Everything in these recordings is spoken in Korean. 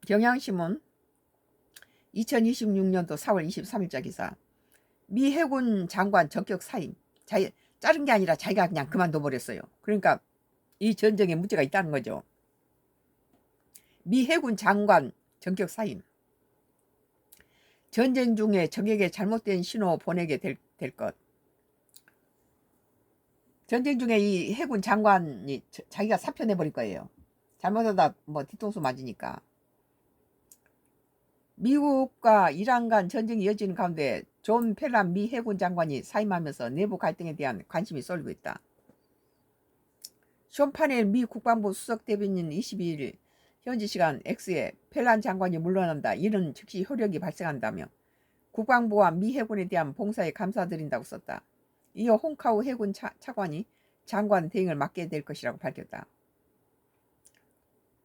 경향신문 2026년도 4월 23일자 기사. 미 해군 장관 적격 사임. 자른 게 아니라 자기가 그냥 그만둬 버렸어요. 그러니까 이 전쟁에 문제가 있다는 거죠. 미 해군 장관 전격 사임. 전쟁 중에 적에게 잘못된 신호 보내게 될 것. 전쟁 중에 이 해군 장관이 자기가 사표 내버릴 거예요. 잘못하다 뭐 뒤통수 맞으니까. 미국과 이란 간 전쟁이 이어지는 가운데 존 펠란 미 해군 장관이 사임하면서 내부 갈등에 대한 관심이 쏠리고 있다. 쇼 파넬 미 국방부 수석 대변인 22일 현지 시간 X에 펠란 장관이 물러난다. 이는 즉시 효력이 발생한다며 국방부와 미 해군에 대한 봉사에 감사드린다고 썼다. 이어 홍카우 해군 차관이 장관 대행을 맡게 될 것이라고 밝혔다.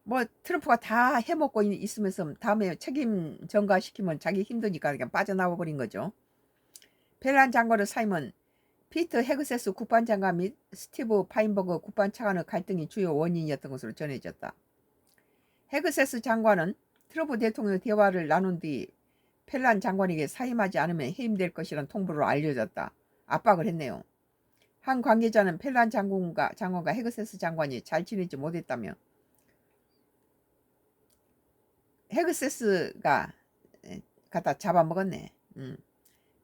뭐 트럼프가 다 해먹고 있으면서 다음에 책임 전가시키면 자기 힘드니까 그냥 빠져나와 버린 거죠. 펠란 장관의 사임은 피터 헤그세스 국방장관 및 스티브 파인버그 국방차관의 갈등이 주요 원인이었던 것으로 전해졌다. 헤그세스 장관은 트럼프 대통령 대화를 나눈 뒤 펠란 장관에게 사임하지 않으면 해임될 것이라는 통보로 알려졌다. 압박을 했네요. 한 관계자는 펠란 장관과 헤그세스 장관이 잘 지내지 못했다며 헤그세스가 갖다 잡아먹었네.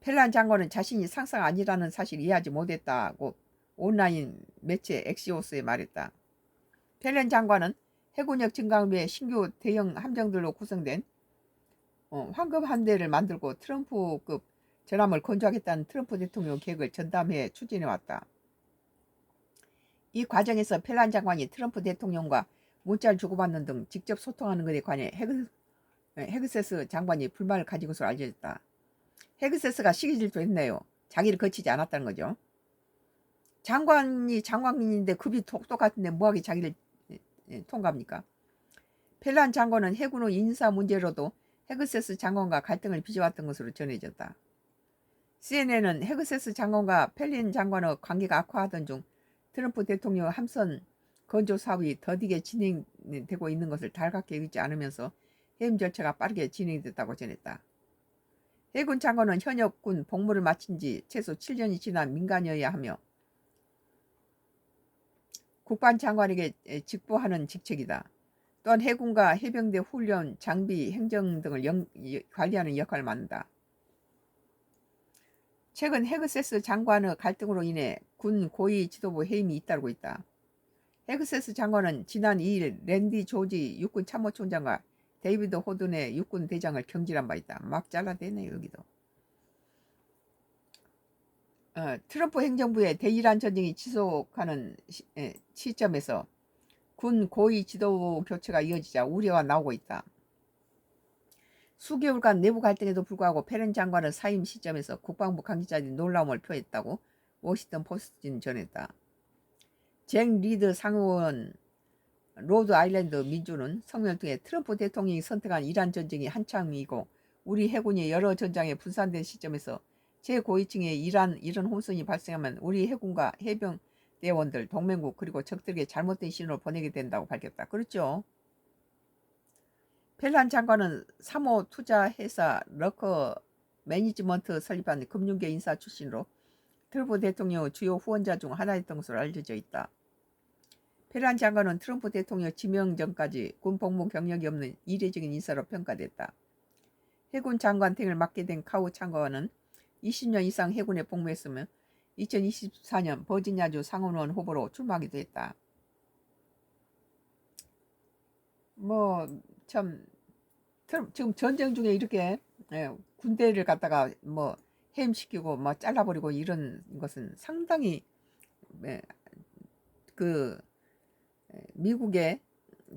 펠란 장관은 자신이 상상 아니라는 사실을 이해하지 못했다고 온라인 매체 엑시오스에 말했다. 펠란 장관은 해군력 증강을 위해 신규 대형 함정들로 구성된 황금 함대를 만들고 트럼프급 전함을 건조하겠다는 트럼프 대통령 계획을 전담해 추진해왔다. 이 과정에서 펠란 장관이 트럼프 대통령과 문자를 주고받는 등 직접 소통하는 것에 관해 헤그세스 장관이 불만을 가진 것으로 알려졌다. 헤그세스가 시기 질투했네요. 자기를 거치지 않았다는 거죠. 장관이 장관인데 급이 똑같은데 뭐하게 자기를 통과합니까? 펠란 장관은 해군 후 인사 문제로도 헤그세스 장관과 갈등을 빚어왔던 것으로 전해졌다. CNN은 헤그세스 장관과 펠린 장관의 관계가 악화하던 중 트럼프 대통령 함선 건조 사업이 더디게 진행되고 있는 것을 달갑게 읽지 않으면서 해임 절차가 빠르게 진행됐다고 전했다. 해군 장관은 현역군 복무를 마친 지 최소 7년이 지난 민간이어야 하며 국방장관에게 직보하는 직책이다. 또한 해군과 해병대 훈련, 장비, 행정 등을 관리하는 역할을 맡는다. 최근 헤그세스 장관의 갈등으로 인해 군 고위 지도부 해임이 잇따르고 있다. 헤그세스 장관은 지난 2일 랜디 조지 육군 참모총장과 데이비드 호든의 육군 대장을 경질한 바 있다. 막 잘라대네요 여기도. 트럼프 행정부의 대이란 전쟁이 지속하는 시점에서 군 고위 지도부 교체가 이어지자 우려가 나오고 있다. 수개월간 내부 갈등에도 불구하고 펠란 장관은 사임 시점에서 국방부 관계자들이 놀라움을 표했다고 워싱턴 포스트는 전했다. 잭 리드 상원 로드 아일랜드 민주는 성명을 통해 트럼프 대통령이 선택한 이란 전쟁이 한창이고 우리 해군이 여러 전장에 분산된 시점에서 최고위층에 이런 혼선이 발생하면 우리 해군과 해병대원들, 동맹국 그리고 적들에게 잘못된 신호를 보내게 된다고 밝혔다. 그렇죠. 펠란 장관은 사모 투자회사 러커 매니지먼트 설립한 금융계 인사 출신으로 트럼프 대통령의 주요 후원자 중 하나였던 것으로 알려져 있다. 펠란 장관은 트럼프 대통령 지명 전까지 군 복무 경력이 없는 이례적인 인사로 평가됐다. 해군 장관 등을 맡게 된 카우 장관은 20년 이상 해군에 복무했으며 2024년 버지니아주 상원의원 후보로 출마하기도 했다. 참 지금 전쟁 중에 이렇게 군대를 갖다가 해임시키고 잘라버리고 이런 것은 상당히 미국의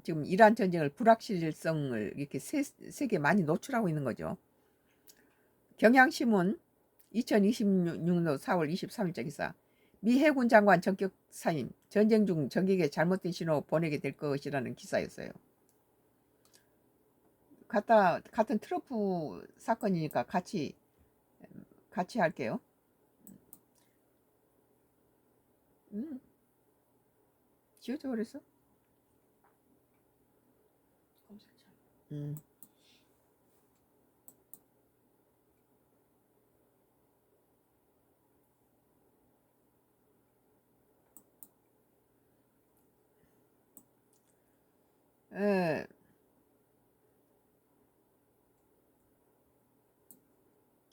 지금 이란 전쟁을 불확실성을 이렇게 세계에 많이 노출하고 있는 거죠. 경향신문 2026년 4월 23일자 기사. 미 해군 장관 전격 사임. 전쟁 중 적에게 잘못된 신호 보내게 될 것이라는 기사였어요. 같은 트럼프 사건이니까 같이 할게요. 지워져 버렸어?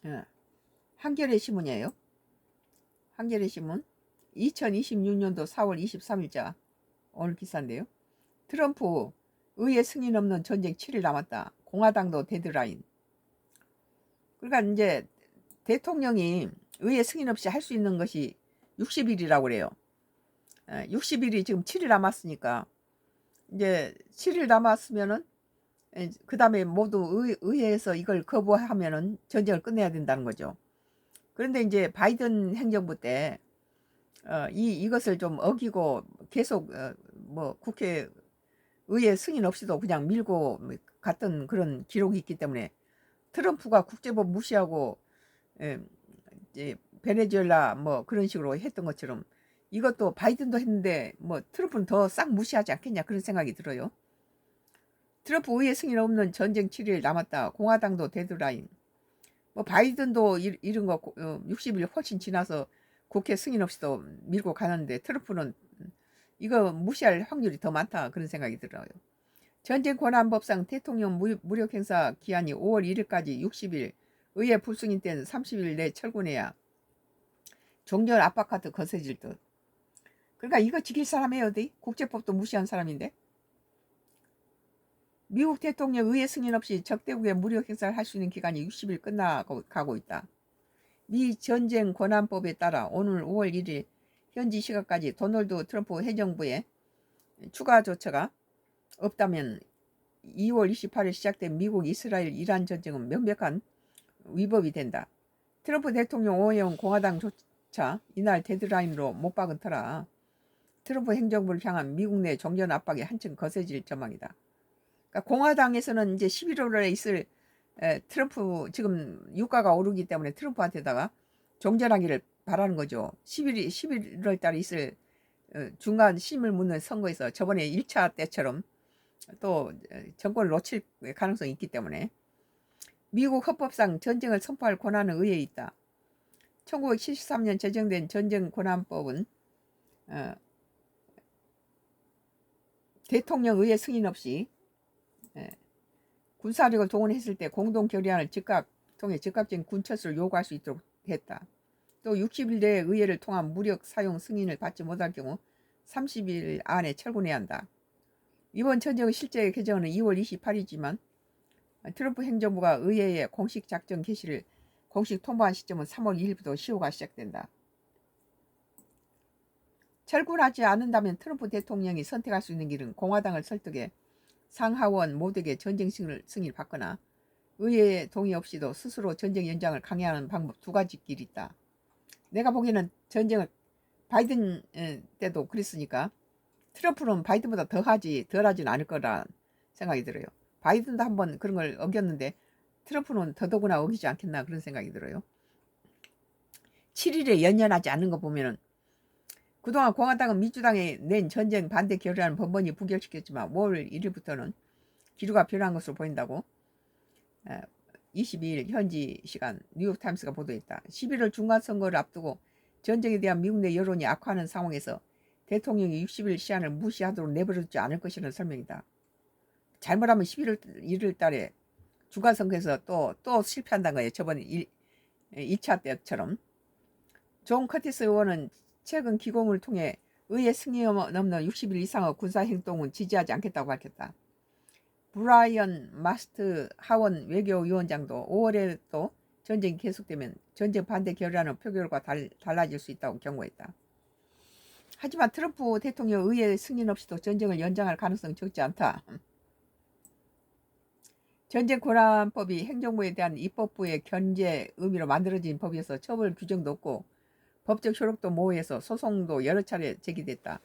예. 한겨레 신문이에요. 한겨레 신문 2026년도 4월 23일자 오늘 기사인데요. 트럼프 의회 승인 없는 전쟁 7일 남았다. 공화당도 데드라인. 그러니까 이제 대통령이 의회 승인 없이 할 수 있는 것이 60일이라고 그래요. 60일이 지금 7일 남았으니까 이제 7일 남았으면은 그 다음에 모두 의회에서 이걸 거부하면은 전쟁을 끝내야 된다는 거죠. 그런데 이제 바이든 행정부 때 이것을 좀 어기고 계속 뭐 국회 의회 승인 없이도 그냥 밀고 갔던 그런 기록이 있기 때문에 트럼프가 국제법 무시하고 이제 베네수엘라 뭐 그런 식으로 했던 것처럼 이것도 바이든도 했는데 뭐 트럼프는 더 싹 무시하지 않겠냐 그런 생각이 들어요. 트럼프 의회 승인 없는 전쟁 7일 남았다. 공화당도 데드라인. 뭐 바이든도 이런 거 60일 훨씬 지나서 국회 승인 없이도 밀고 가는데 트럼프는 이거 무시할 확률이 더 많다 그런 생각이 들어요. 전쟁 권한법상 대통령 무력 행사 기한이 5월 1일까지 60일, 의회 불승인 때는 30일 내 철군해야 종전 압박 카드 거세질 듯. 그러니까 이거 지킬 사람이 어디? 국제법도 무시한 사람인데. 미국 대통령 의회 승인 없이 적대국의 무력 행사를 할 수 있는 기간이 60일 끝나가고 있다. 미 전쟁 권한법에 따라 오늘 5월 1일 현지 시각까지 도널드 트럼프 행정부의 추가 조처가 없다면 2월 28일 시작된 미국 이스라엘 이란 전쟁은 명백한 위법이 된다. 트럼프 대통령 오해용 공화당 조차 이날 데드라인으로 못 박은 터라 트럼프 행정부를 향한 미국 내 종전 압박이 한층 거세질 전망이다. 그러니까 공화당에서는 이제 11월에 있을 트럼프 지금 유가가 오르기 때문에 트럼프한테다가 종전하기를 바라는 거죠. 11월 달에 있을 중간 심을 묻는 선거에서 저번에 1차 때처럼 또 정권을 놓칠 가능성이 있기 때문에 미국 헌법상 전쟁을 선포할 권한은 의회에 있다. 1973년 제정된 전쟁 권한법은 대통령 의회 승인 없이 군사력을 동원했을 때 공동 결의안을 통해 즉각적인 군철수를 요구할 수 있도록 했다. 또 60일 내에 의회를 통한 무력 사용 승인을 받지 못할 경우 30일 안에 철군해야 한다. 이번 전쟁의 실제 개정은 2월 28일이지만 트럼프 행정부가 의회에 공식 작전 개시를 공식 통보한 시점은 3월 2일부터 시효가 시작된다. 철군하지 않는다면 트럼프 대통령이 선택할 수 있는 길은 공화당을 설득해 상하원 모두에게 전쟁 승인을 받거나 의회의 동의 없이도 스스로 전쟁 연장을 강행하는 방법 두 가지 길이 있다. 내가 보기에는 전쟁을 바이든 때도 그랬으니까 트럼프는 바이든보다 덜하진 않을 거라 생각이 들어요. 바이든도 한번 그런 걸 어겼는데 트럼프는 더더구나 어기지 않겠나 그런 생각이 들어요. 7일에 연연하지 않는 거 보면은 그동안 공화당은 민주당이 낸 전쟁 반대 결의안을 번번이 부결시켰지만 5월 1일부터는 기류가 변한 것으로 보인다고 22일 현지 시간 뉴욕타임스가 보도했다. 11월 중간선거를 앞두고 전쟁에 대한 미국 내 여론이 악화하는 상황에서 대통령이 60일 시한을 무시하도록 내버려두지 않을 것이라는 설명이다. 잘못하면 11월 1일 달에 중간선거에서 또 실패한다는 거예요. 저번 1차 때처럼. 존 커티스 의원은 최근 기공을 통해 의회 승인 없는 60일 이상의 군사행동은 지지하지 않겠다고 밝혔다. 브라이언 마스트 하원 외교위원장도 5월에도 전쟁이 계속되면 전쟁 반대 결의안은 표결과 달라질 수 있다고 경고했다. 하지만 트럼프 대통령 의회 승인 없이도 전쟁을 연장할 가능성은 적지 않다. 전쟁 권한법이 행정부에 대한 입법부의 견제 의미로 만들어진 법이어서 처벌 규정도 없고 법적 효력도 모호해서 소송도 여러 차례 제기됐다.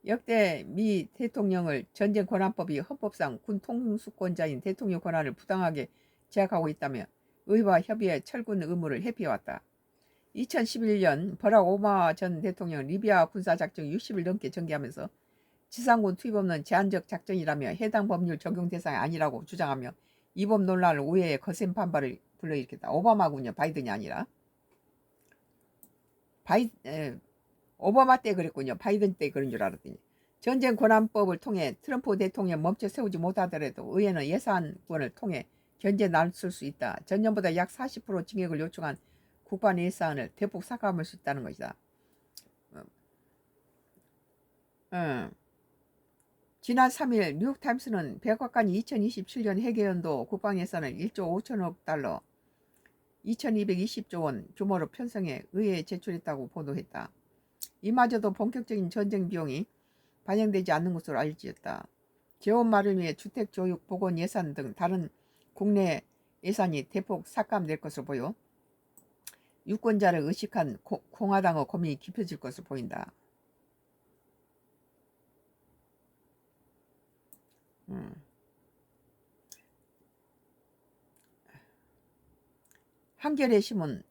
역대 미 대통령을 전쟁 권한법이 헌법상 군 통수권자인 대통령 권한을 부당하게 제약하고 있다며 의회와 협의해 철군 의무를 회피해왔다. 2011년 버락 오바마 전 대통령 리비아 군사작전 60일 넘게 전개하면서 지상군 투입 없는 제한적 작전이라며 해당 법률 적용 대상이 아니라고 주장하며 이 법 논란을 의회에 거센 반발을 불러일으켰다. 오바마군요. 바이든이 아니라. 오바마 때 그랬군요. 바이든 때 그런 줄 알았더니. 전쟁 권한법을 통해 트럼프 대통령 멈춰 세우지 못하더라도 의회는 예산권을 통해 현재 나설 수 있다. 전년보다 약 40% 징역을 요청한 국방 예산을 대폭 삭감할 수 있다는 것이다. 지난 3일 뉴욕타임스는 백악관이 2027년 회계연도 국방 예산을 1조 5천억 달러, 2220조 원 규모로 편성해 의회에 제출했다고 보도했다. 이마저도 본격적인 전쟁 비용이 반영되지 않는 것으로 알려졌다. 재원 마련 위해 주택, 교육, 보건 예산 등 다른 국내 예산이 대폭 삭감될 것으로 보여 유권자를 의식한 공화당의 고민이 깊어질 것으로 보인다. 한겨레 신문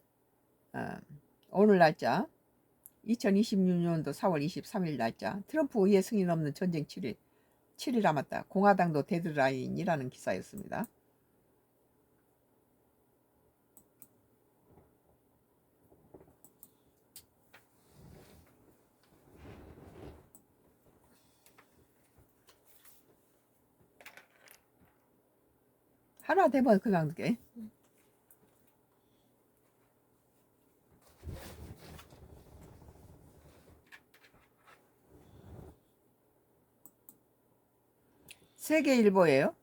오늘 날짜 2026년도 4월 23일 날짜 트럼프 의회 승인 없는 전쟁 7일 남았다. 공화당도 데드라인이라는 기사였습니다. 하나 되면 그냥 그게 세계일보예요.